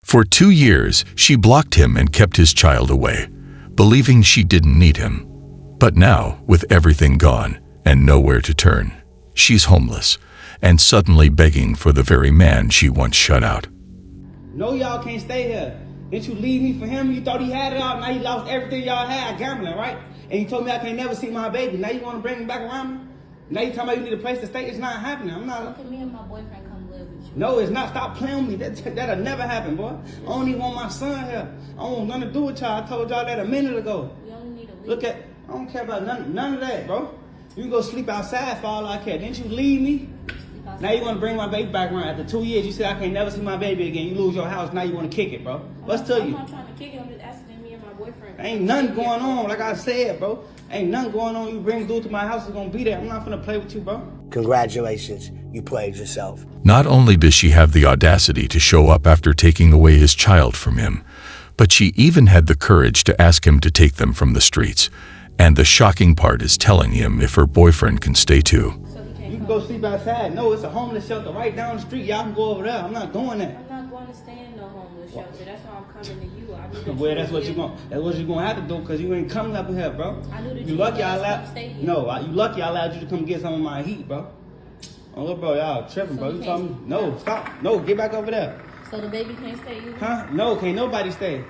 For 2 years, she blocked him and kept his child away, believing she didn't need him. But now, with everything gone and nowhere to turn, she's homeless and suddenly begging for the very man she once shut out. No, y'all can't stay here. Didn't you leave me for him? You thought he had it all. Now he lost everything y'all had gambling, right? And you told me I can't never see my baby. Now you want to bring me back around me? Now you talking about you need a place to stay? It's not happening. I'm not. Look at me and my boyfriend come live with you. No, it's not. Stop playing with me. That'll never happen, boy. I don't even want my son here. I don't want nothing to do with y'all. I told y'all that a minute ago. We only need a week. Look at, I don't care about none of that, bro. You can go sleep outside for all I care. Didn't you leave me? Now you want to bring my baby back around. After 2 years, you said I can't never see my baby again. You lose your house. Now you want to kick it, bro. What's to I'm you? not trying to kick it. I'm just asking me and my boyfriend. Ain't nothing going on, like I said, bro. Ain't nothing going on. You bring dude to my house, it's gonna be there. I'm not gonna play with you, bro. Congratulations, you played yourself. Not only does she have the audacity to show up after taking away his child from him, but she even had the courage to ask him to take them from the streets. And the shocking part is telling him if her boyfriend can stay too. You can go sleep outside. No, it's a homeless shelter right down the street. Y'all can go over there. I'm not doing that. I'm not going to stay in no homeless shelter. That's why I'm coming to you. I knew that Well, that's what you're gonna have to do, because you ain't coming up here, bro. I knew that You you lucky would I let us allowed. come stay here. No, you lucky I allowed you to come get some of my heat, bro. Oh, look, bro, y'all tripping, So bro. you You told me can't- no. Stop. No, get back over there. So the baby can't stay either? Huh? No, can't nobody stay.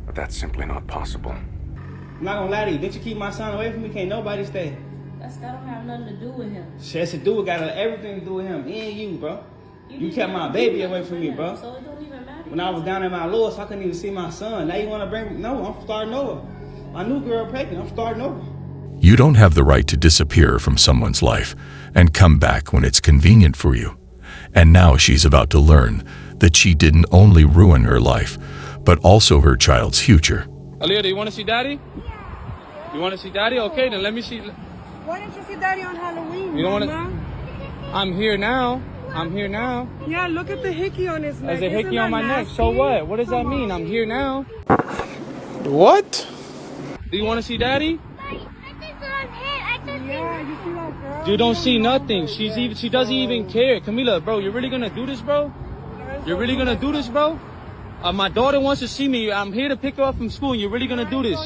But that's simply not possible. I'm not gonna lie to you. Didn't you keep my son away from me? Can't nobody stay. That don't have nothing to do with him. Shit to do. It got everything to do with him and you, bro. You didn't kept my even baby do away nothing from for me, him, bro. So it don't even matter. When I was down in my lowest, I couldn't even see my son. Now you want to bring me? No, I'm starting over. My new girl pregnant. I'm starting over. You don't have the right to disappear from someone's life and come back when it's convenient for you. And now she's about to learn that she didn't only ruin her life, but also her child's future. Aaliyah, do you want to see Daddy? You want to see Daddy? Okay, then let me see. Why didn't you see Daddy on Halloween? You don't want to? Mama? I'm here now. I'm here now. Yeah, look at the hickey on his neck. There's a hickey Isn't on my that neck. nasty? So what? What does that Come mean? on. I'm here now. What? Do you want to see Daddy? Yeah, you see that girl? You don't see nothing. She doesn't even care. Camila, bro, you're really gonna do this, bro? You're really gonna do this, bro? My daughter wants to see me. I'm here to pick her up from school. And you're really gonna do this.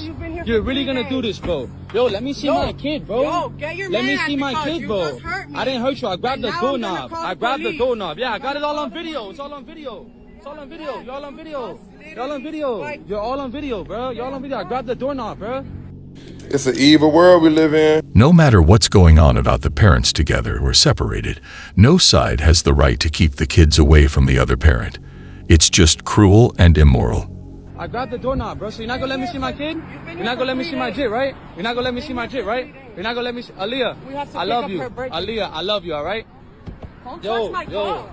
You're really gonna do this, bro. Yo, let me see my kid, bro. Yo, get your Let me man see my because kid, you bro. just hurt me. I didn't hurt you. I grabbed the And now I'm gonna doorknob. call I the grabbed the police. doorknob. Yeah, I got it all on video. It's all on video. It's all on video. Y'all on video. Y'all on video. You're all on video, bro. Y'all on video. I grabbed the doorknob, bro. It's an evil world we live in. No matter what's going on about the parents together or separated, no side has the right to keep the kids away from the other parent. It's just cruel and immoral. I grabbed the doorknob, bro. So you're not gonna let me see my kid? You're not gonna let me see my jit, right? You're not gonna let me see my jit, right? You're not gonna let me see. Aaliyah, I love you. Aaliyah, I love you, all right? Don't Yo, touch my yo. dog.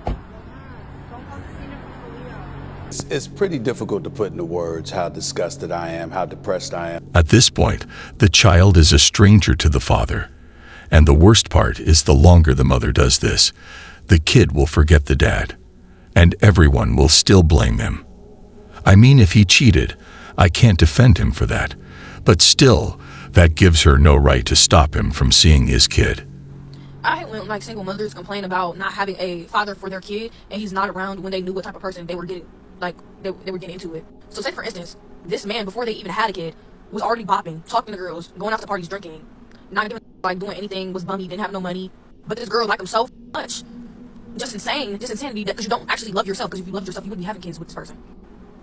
It's pretty difficult to put into words how disgusted I am, how depressed I am. At this point, the child is a stranger to the father. And the worst part is the longer the mother does this, the kid will forget the dad. And everyone will still blame him. I mean, if he cheated, I can't defend him for that. But still, that gives her no right to stop him from seeing his kid. I hate when single mothers complain about not having a father for their kid and he's not around when they knew what type of person they were getting, they were getting into it. So say for instance, this man before they even had a kid was already bopping, talking to girls, going out to parties, drinking, not giving doing anything, was bummy, didn't have no money. But this girl liked him so much, just insanity because you don't actually love yourself. Because if you loved yourself, you wouldn't be having kids with this person.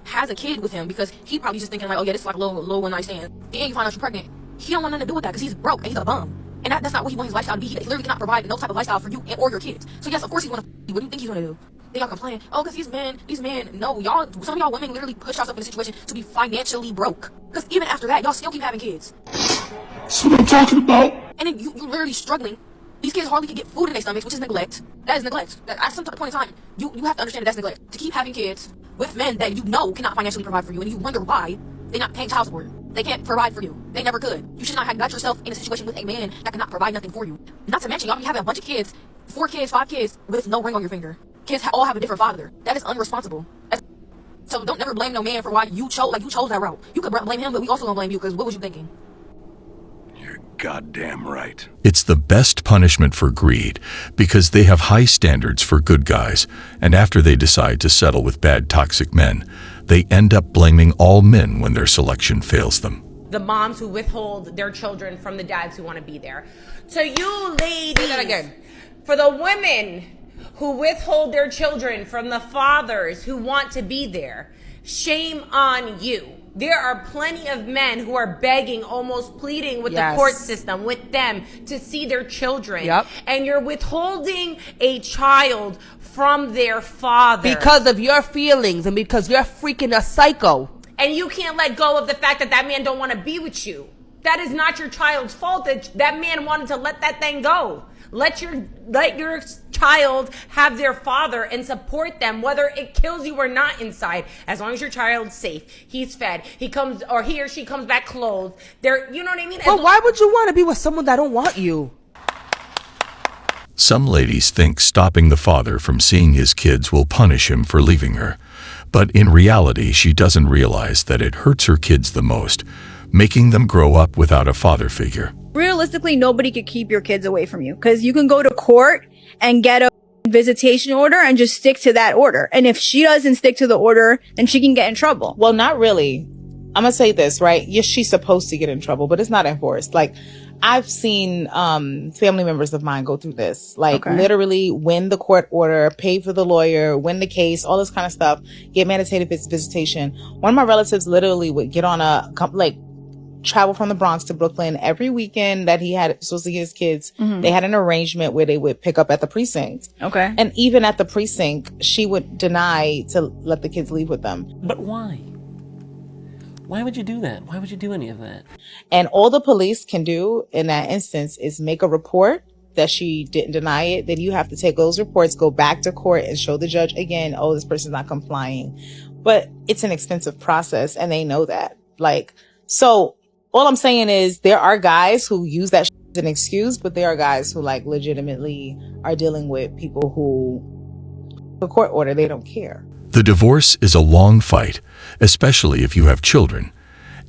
Has a kid with him because he probably just thinking oh yeah, this is like a little one night stand. And you find out you're pregnant. He don't want nothing to do with that because he's broke and he's a bum. And that's not what he wants his lifestyle to be. He literally cannot provide no type of lifestyle for you or your kids. So yes, of course he's gonna. What do you think he's gonna do? Then y'all complain, because these men. No, y'all. Some of y'all women literally push yourself in a situation to be financially broke. Because even after that, y'all still keep having kids. That's what I'm talking about. And then you literally struggling. These kids hardly can get food in their stomachs, which is neglect. That is neglect. At some point in time, you have to understand that that's neglect. To keep having kids with men that you know cannot financially provide for you, and you wonder why they're not paying child support. They can't provide for you. They never could. You should not have got yourself in a situation with a man that cannot provide nothing for you. Not to mention, y'all be having a bunch of kids, 4 kids, 5 kids, with no ring on your finger. Kids all have a different father. That is unresponsible. So don't never blame no man for why you chose that route. You could blame him, but we also don't blame you because what was you thinking? You're goddamn right. It's the best punishment for greed because they have high standards for good guys, and after they decide to settle with bad toxic men, they end up blaming all men when their selection fails them. The moms who withhold their children from the dads who want to be there. To you ladies, say that again. For the women who withhold their children from the fathers who want to be there, shame on you. There are plenty of men who are begging, almost pleading with the court system, with them, to see their children. Yep. And you're withholding a child from their father. Because of your feelings and because you're freaking a psycho. And you can't let go of the fact that that man don't want to be with you. That is not your child's fault. That man wanted to let that thing go. Let your child have their father and support them, whether it kills you or not inside. As long as your child's safe, he's fed, he comes, or he or she comes back clothed. You know what I mean? But why would you want to be with someone that don't want you? Some ladies think stopping the father from seeing his kids will punish him for leaving her. But in reality, she doesn't realize that it hurts her kids the most, making them grow up without a father figure. Realistically, nobody could keep your kids away from you because you can go to court and get a visitation order and just stick to that order. And if she doesn't stick to the order, then she can get in trouble. Well, not really. I'm gonna say this, right? Yes, she's supposed to get in trouble, but it's not enforced. Like, I've seen family members of mine go through this. Like, literally win the court order, pay for the lawyer, win the case, all this kind of stuff, get mandated visitation. One of my relatives literally would get on travel from the Bronx to Brooklyn every weekend that he had supposed to get his kids. They had an arrangement where they would pick up at the precinct. And even at the precinct, she would deny to let the kids leave with them. But why? Why would you do that? Why would you do any of that? And all the police can do in that instance is make a report that she didn't deny it. Then you have to take those reports, go back to court and show the judge again, oh, this person's not complying. But it's an expensive process and they know that. So all I'm saying is there are guys who use that as an excuse, but there are guys who legitimately are dealing with people who the court order, they don't care. The divorce is a long fight, especially if you have children,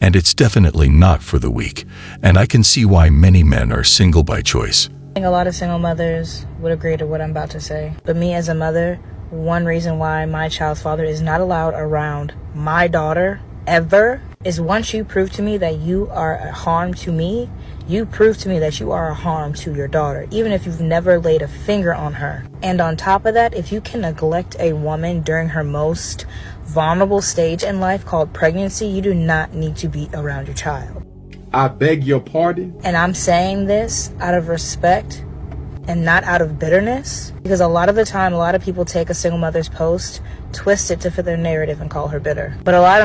and it's definitely not for the weak, and I can see why many men are single by choice. I think a lot of single mothers would agree to what I'm about to say, but me as a mother, one reason why my child's father is not allowed around my daughter ever is once you prove to me that you are a harm to me, you prove to me that you are a harm to your daughter, even if you've never laid a finger on her. And on top of that, if you can neglect a woman during her most vulnerable stage in life called pregnancy, you do not need to be around your child. I beg your pardon? And I'm saying this out of respect and not out of bitterness, because a lot of the time, a lot of people take a single mother's post, twist it to fit their narrative and call her bitter. But a lot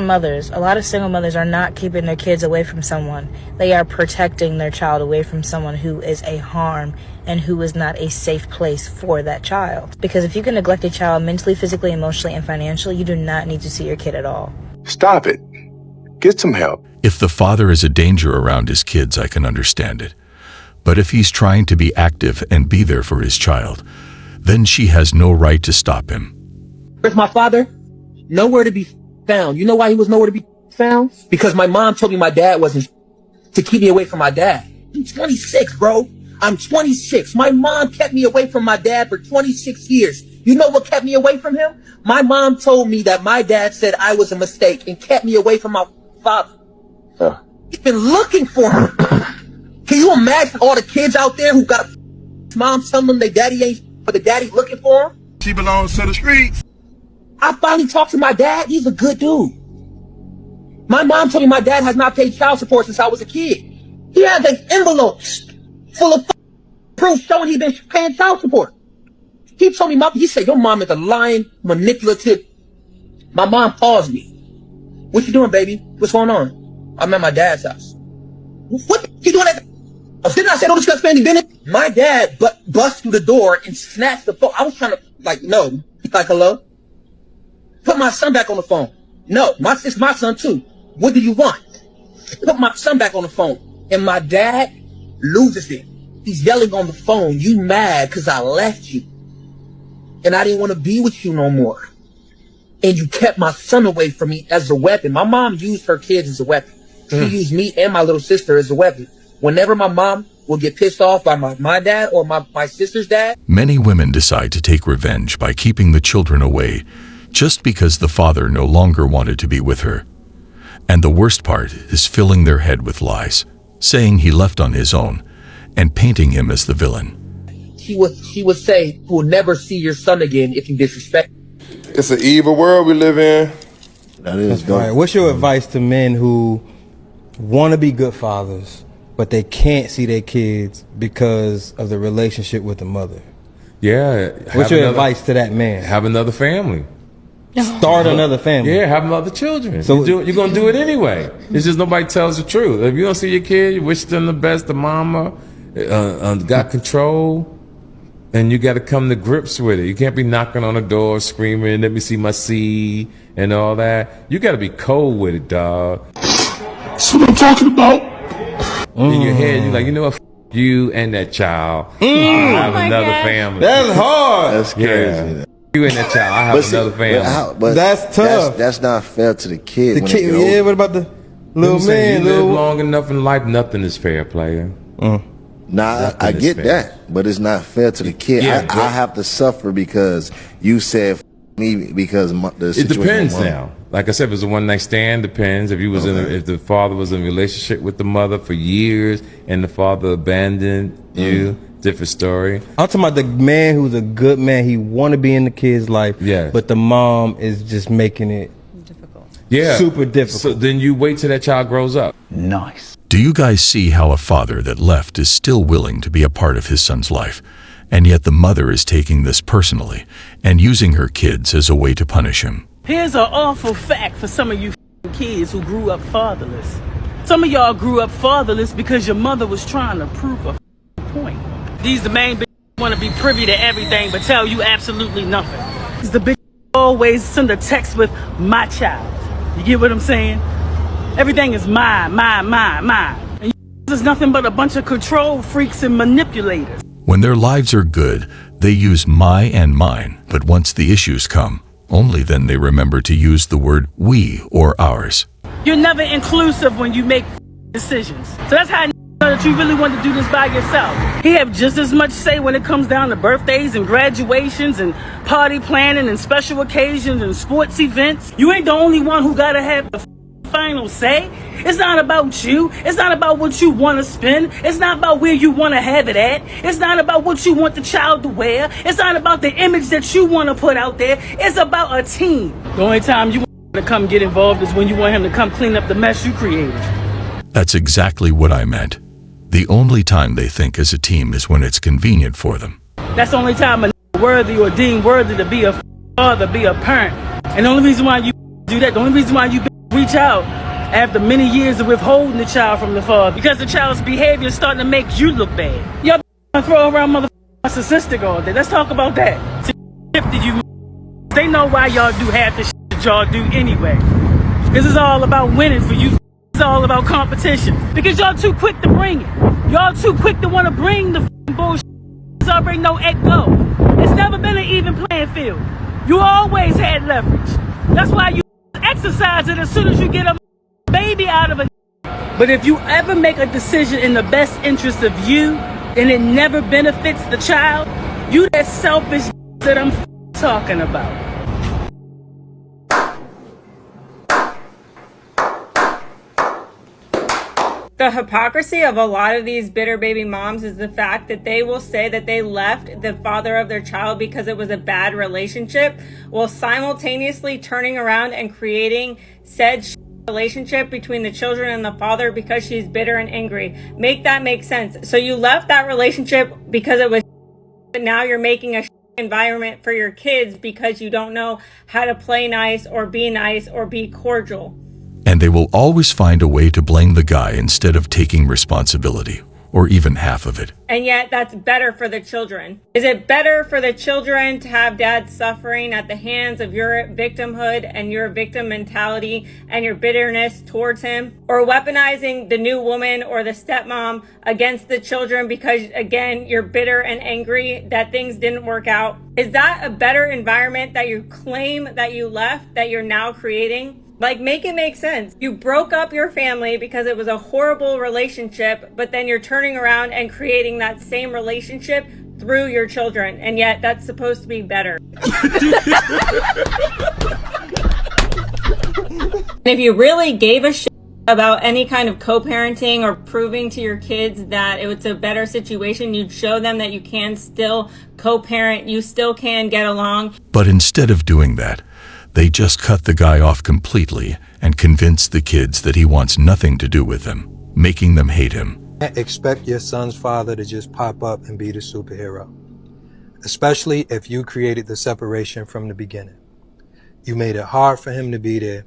of single mothers are not keeping their kids away from someone. They are protecting their child away from someone who is a harm and who is not a safe place for that child. Because if you can neglect a child mentally, physically, emotionally, and financially, you do not need to see your kid at all. Stop it. Get some help. If the father is a danger around his kids, I can understand it. But if he's trying to be active and be there for his child, then she has no right to stop him. Where's my father? Nowhere to be found. You know why he was nowhere to be found? Because my mom told me my dad wasn't to keep me away from my dad. I'm 26, bro. I'm 26. My mom kept me away from my dad for 26 years. You know what kept me away from him? My mom told me that my dad said I was a mistake and kept me away from my father. He's been looking for him. Can you imagine all the kids out there who got mom telling them their daddy ain't, but the daddy looking for him? She belongs to the streets. I finally talked to my dad. He's a good dude. My mom told me my dad has not paid child support since I was a kid. He has an envelope full of proof showing he's been paying child support. He told me, he said, your mom is a lying, manipulative. My mom paused me. What you doing, baby? What's going on? I'm at my dad's house. What you doing at? Didn't I say don't discuss family business? My dad bust through the door and snatched the phone. I was trying to, no. Hello? Put my son back on the phone. No, it's my son too. What do you want? Put my son back on the phone. And my dad loses it. He's yelling on the phone, you mad because I left you. And I didn't want to be with you no more. And you kept my son away from me as a weapon. My mom used her kids as a weapon. She used me and my little sister as a weapon. Whenever my mom will get pissed off by my dad or my sister's dad. Many women decide to take revenge by keeping the children away just because the father no longer wanted to be with her. And the worst part is filling their head with lies, saying he left on his own, and painting him as the villain. He would say, "You will never see your son again if you disrespect." It's an evil world we live in. That is right. What's your advice to men who want to be good fathers, but they can't see their kids because of the relationship with the mother? Yeah. What's your advice to that man? Have another family. Start another family. Yeah, have other children. So you're going to do it anyway. It's just nobody tells the truth. If you don't see your kid, you wish them the best, the mama got control, and you got to come to grips with it. You can't be knocking on the door screaming, "Let me see my seed," and all that. You got to be cold with it, dog. That's what I'm talking about. In your head, you're like, you know what? F you and that child. I have another family. That's hard. That's crazy. Yeah. You and that child. I have another family. But that's tough. That's not fair to the kid. The kid, yeah. What about the little man? You live long enough in life, nothing is fair, player. Nah, I get that, but it's not fair to the kid. Yeah, I have to suffer because you said F me because the situation. It depends now. Like I said, if it's a one night stand, depends. If you was if the father was in a relationship with the mother for years and the father abandoned you, different story. I'm talking about the man who's a good man. He want to be in the kid's life, but the mom is just making it super difficult. So then you wait till that child grows up. Nice. Do you guys see how a father that left is still willing to be a part of his son's life, and yet the mother is taking this personally and using her kids as a way to punish him? Here's an awful fact for some of you kids who grew up fatherless. Some of y'all grew up fatherless because your mother was trying to prove a point. These the main bitches want to be privy to everything but tell you absolutely nothing. These the bitch always send a text with "my child." You get what I'm saying? Everything is mine. And you is nothing but a bunch of control freaks and manipulators. When their lives are good, they use my and mine, but once the issues come, only then they remember to use the word we or ours. You're never inclusive when you make decisions. So that's how I know that you really want to do this by yourself. He have just as much say when it comes down to birthdays and graduations and party planning and special occasions and sports events. You ain't the only one who gotta have the final say. It's not about you. It's not about what you want to spend. It's not about where you want to have it at. It's not about what you want the child to wear. It's not about the image that you want to put out there. It's about a team. The only time you want to come get involved is when you want him to come clean up the mess you created. That's exactly what I meant. The only time they think as a team is when it's convenient for them. That's the only time a worthy or deemed worthy to be a father, be a parent. And the only reason why you do that, the only reason why you reach out after many years of withholding the child from the father, because the child's behavior is starting to make you look bad. Y'all throw around motherfucking narcissistic all day. Let's talk about that. They know why y'all do half the shit that y'all do anyway. This is all about winning for you. It's all about competition. Because y'all too quick to bring it. Y'all too quick to want to bring the bullshit. There's already no echo. It's never been an even playing field. You always had leverage. That's why you exercise it as soon as you get a baby out of a. But if you ever make a decision in the best interest of you and it never benefits the child, you that selfish that I'm talking about. The hypocrisy of a lot of these bitter baby moms is the fact that they will say that they left the father of their child because it was a bad relationship, while simultaneously turning around and creating said relationship between the children and the father because she's bitter and angry. Make that make sense. So you left that relationship because it was, but now you're making a environment for your kids because you don't know how to play nice or be cordial. And they will always find a way to blame the guy instead of taking responsibility, or even half of it. And yet that's better for the children. Is it better for the children to have dad suffering at the hands of your victimhood and your victim mentality and your bitterness towards him? Or weaponizing the new woman or the stepmom against the children because, again, you're bitter and angry that things didn't work out? Is that a better environment that you claim that you left, that you're now creating? Like, make it make sense. You broke up your family because it was a horrible relationship, but then you're turning around and creating that same relationship through your children, and yet that's supposed to be better. If you really gave a shit about any kind of co-parenting or proving to your kids that it's a better situation, you'd show them that you can still co-parent, you still can get along. But instead of doing that, they just cut the guy off completely and convince the kids that he wants nothing to do with them, making them hate him. Expect your son's father to just pop up and be the superhero, especially if you created the separation from the beginning. You made it hard for him to be there,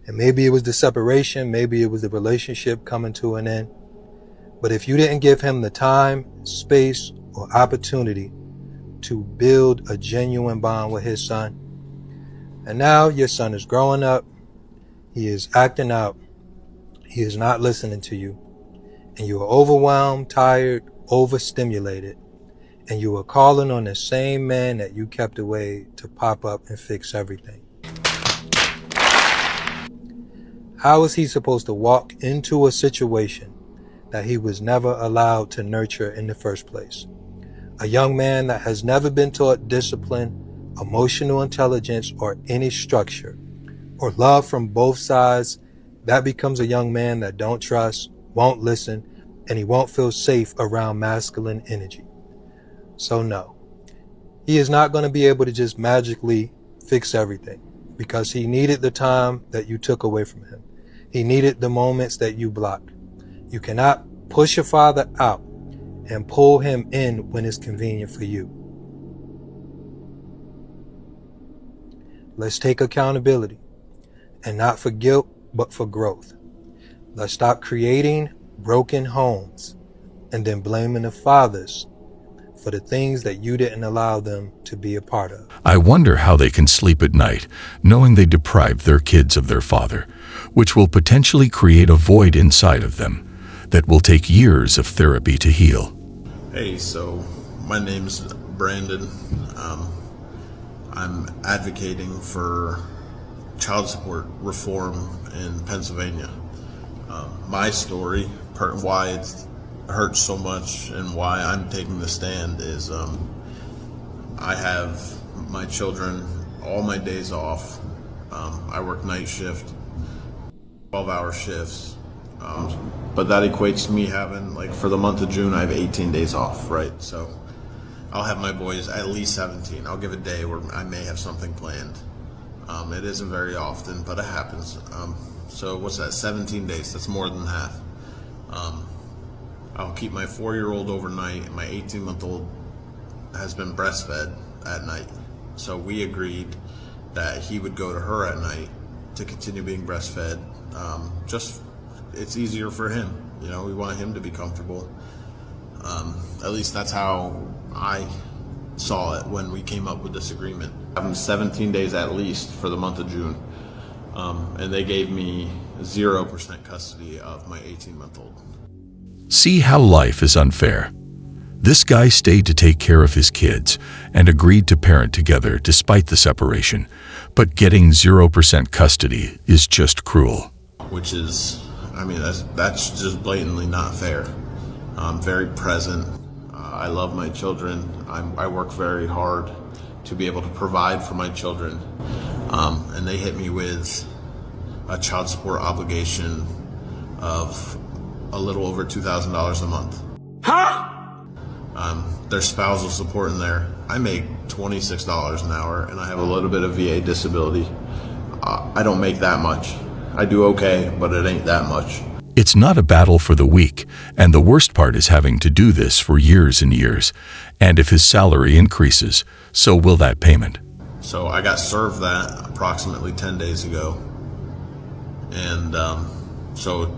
and maybe it was the separation, maybe it was the relationship coming to an end. But if you didn't give him the time, space, or opportunity to build a genuine bond with his son, and now your son is growing up, he is acting out, he is not listening to you, and you are overwhelmed, tired, overstimulated, and you are calling on the same man that you kept away to pop up and fix everything. How is he supposed to walk into a situation that he was never allowed to nurture in the first place? A young man that has never been taught discipline, emotional intelligence, or any structure, or love from both sides, that becomes a young man that don't trust, won't listen, and he won't feel safe around masculine energy. So no, he is not going to be able to just magically fix everything, because he needed the time that you took away from him. He needed the moments that you blocked. You cannot push your father out and pull him in when it's convenient for you. Let's take accountability, and not for guilt, but for growth. Let's stop creating broken homes and then blaming the fathers for the things that you didn't allow them to be a part of. I wonder how they can sleep at night, knowing they deprived their kids of their father, which will potentially create a void inside of them that will take years of therapy to heal. Hey, so my name's Brandon. I'm advocating for child support reform in Pennsylvania. My story, why it hurts so much and why I'm taking the stand is I have my children all my days off. I work night shift, 12-hour shifts, but that equates to me having, like, for the month of June, I have 18 days off, right? So I'll have my boys at least 17. I'll give a day where I may have something planned. It isn't very often, but it happens. So what's that, 17 days? That's more than half. I'll keep my 4-year-old overnight, and my 18-month-old has been breastfed at night. So we agreed that he would go to her at night to continue being breastfed. It's easier for him. You know, we want him to be comfortable. At least that's how I saw it when we came up with this agreement. I'm 17 days at least for the month of June. And they gave me 0% custody of my 18-month-old. See how life is unfair. This guy stayed to take care of his kids and agreed to parent together despite the separation, but getting 0% custody is just cruel. Which is, I mean, that's just blatantly not fair. I'm very present. I love my children. I work very hard to be able to provide for my children. And they hit me with a child support obligation of a little over $2,000 a month. Huh? There's spousal support in there. I make $26 an hour, and I have a little bit of VA disability. I don't make that much. I do okay, but it ain't that much. It's not a battle for the weak, and the worst part is having to do this for years and years. And if his salary increases, so will that payment. So I got served that approximately 10 days ago. And so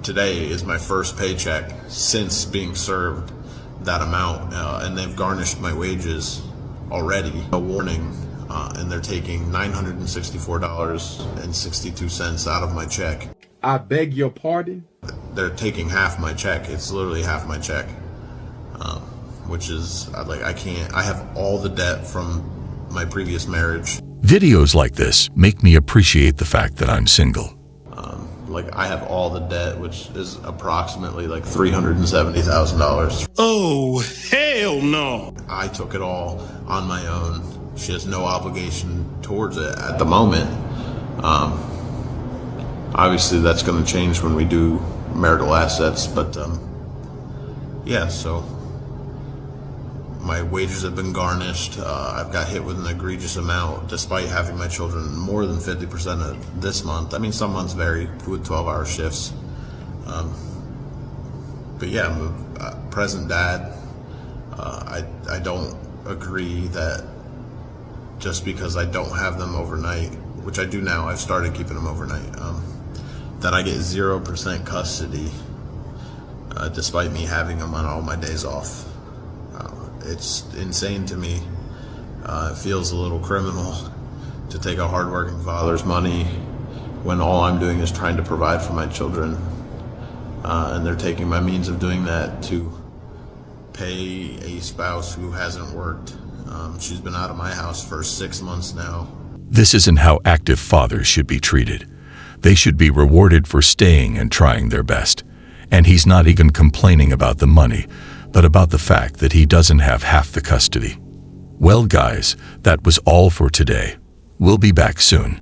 today is my first paycheck since being served that amount, and they've garnished my wages already. A warning, and they're taking $964.62 out of my check. I beg your pardon? They're taking half my check. It's literally half my check, which is, like, I have all the debt from my previous marriage. Videos like this make me appreciate the fact that I'm single. Like, I have all the debt, which is approximately like $370,000. Oh, hell no. I took it all on my own. She has no obligation towards it at the moment. Obviously, that's going to change when we do marital assets, but yeah, so my wages have been garnished. I've got hit with an egregious amount despite having my children more than 50% of this month. I mean, some months vary with 12-hour shifts. But yeah, I'm a present dad. I don't agree that just because I don't have them overnight, which I do now, I've started keeping them overnight, that I get 0% custody despite me having them on all my days off. It's insane to me. It feels a little criminal to take a hardworking father's money when all I'm doing is trying to provide for my children. And they're taking my means of doing that to pay a spouse who hasn't worked. She's been out of my house for 6 months now. This isn't how active fathers should be treated. They should be rewarded for staying and trying their best. And he's not even complaining about the money, but about the fact that he doesn't have half the custody. Well, guys, that was all for today. We'll be back soon.